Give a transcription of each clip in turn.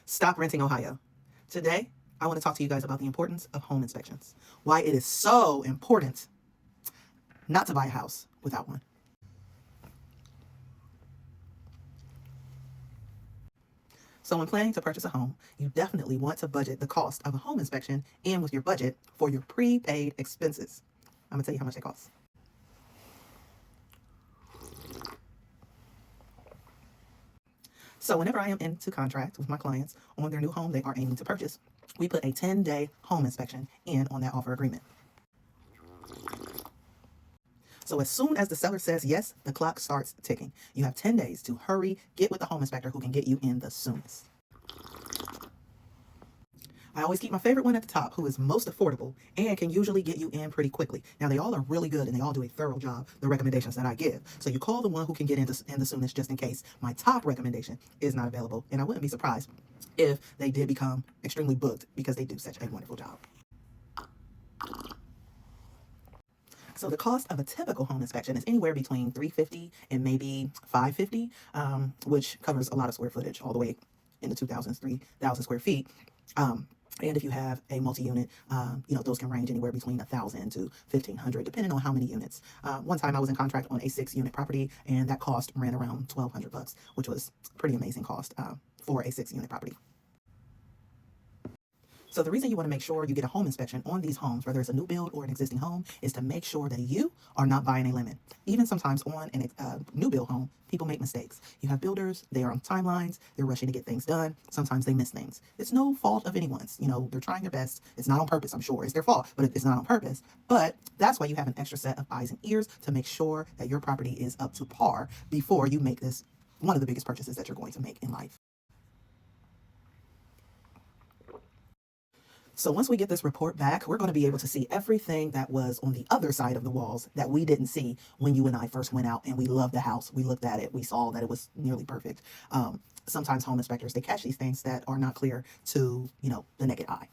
Stop Renting Ohio. Today, I want to talk to you guys about the importance of home inspections. Why it is so important not to buy a house without one. So when planning to purchase a home, you definitely want to budget the cost of a home inspection in with your budget for your prepaid expenses. I'm going to tell you how much they cost. So whenever I am into contract with my clients on their new home they are aiming to purchase, we put a 10-day home inspection in on that offer agreement. So as soon as the seller says yes, the clock starts ticking. You have 10 days to hurry, get with the home inspector who can get you in the soonest. I always keep my favorite one at the top, who is most affordable and can usually get you in pretty quickly. Now, they all are really good and they all do a thorough job, the recommendations that I give. So you call the one who can get in the soonest just in case my top recommendation is not available. And I wouldn't be surprised if they did become extremely booked because they do such a wonderful job. So the cost of a typical home inspection is anywhere between $350 and maybe $550, which covers a lot of square footage, all the way in the 2,000s, 3,000 square feet. And if you have a multi-unit, those can range anywhere between 1,000 to 1,500, depending on how many units. One time I was in contract on a 6-unit property, and that cost ran around $1,200, which was a pretty amazing cost for a 6-unit property. So the reason you want to make sure you get a home inspection on these homes, whether it's a new build or an existing home, is to make sure that you are not buying a lemon. Even sometimes on a new build home, people make mistakes. You have builders, they are on timelines, they're rushing to get things done. Sometimes they miss things. It's no fault of anyone's. They're trying their best. It's not on purpose, I'm sure. It's their fault, but it's not on purpose. But that's why you have an extra set of eyes and ears to make sure that your property is up to par before you make this one of the biggest purchases that you're going to make in life. So once we get this report back, we're going to be able to see everything that was on the other side of the walls that we didn't see when you and I first went out and we loved the house. We looked at it. We saw that it was nearly perfect. Sometimes home inspectors, they catch these things that are not clear to, the naked eye.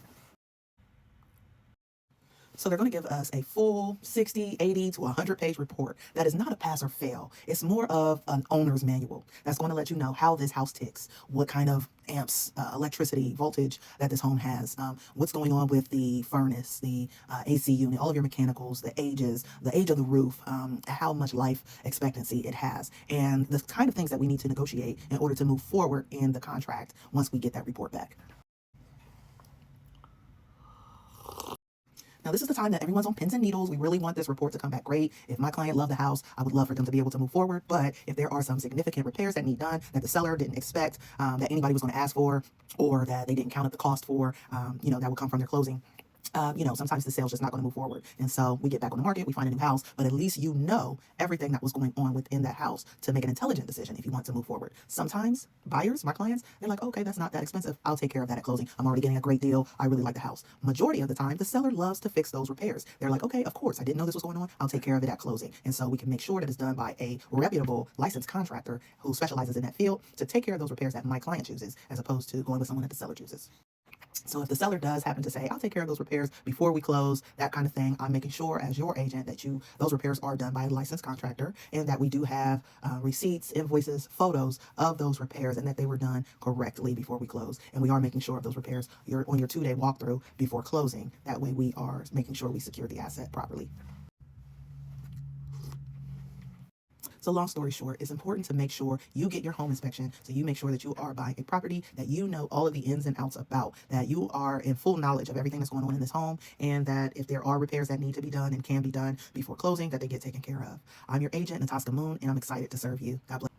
So they're going to give us a full 60, 80 to 100-page report. That is not a pass or fail. It's more of an owner's manual that's going to let you know how this house ticks, what kind of amps, electricity, voltage that this home has, what's going on with the furnace, the AC unit, all of your mechanicals, the age of the roof, how much life expectancy it has, and the kind of things that we need to negotiate in order to move forward in the contract once we get that report back. Now, this is the time that everyone's on pins and needles. We really want this report to come back great. If my client loved the house, I would love for them to be able to move forward. But if there are some significant repairs that need done that the seller didn't expect, that anybody was going to ask for, or that they didn't count up the cost for, that would come from their closing, sometimes the sale's just not going to move forward. And so we get back on the market, we find a new house, but at least you know everything that was going on within that house to make an intelligent decision if you want to move forward. Sometimes buyers, my clients, they're like, okay, that's not that expensive. I'll take care of that at closing. I'm already getting a great deal. I really like the house. Majority of the time, the seller loves to fix those repairs. They're like, okay, of course, I didn't know this was going on. I'll take care of it at closing. And so we can make sure that it's done by a reputable licensed contractor who specializes in that field to take care of those repairs that my client chooses, as opposed to going with someone that the seller chooses. So if the seller does happen to say, I'll take care of those repairs before we close, that kind of thing, I'm making sure as your agent that those repairs are done by a licensed contractor, and that we do have receipts, invoices, photos of those repairs, and that they were done correctly before we close. And we are making sure of those repairs on your 2-day walkthrough before closing. That way we are making sure we secure the asset properly. So long story short, it's important to make sure you get your home inspection, so you make sure that you are buying a property that you know all of the ins and outs about, that you are in full knowledge of everything that's going on in this home, and that if there are repairs that need to be done and can be done before closing, that they get taken care of. I'm your agent, Natasha Moon, and I'm excited to serve you. God bless.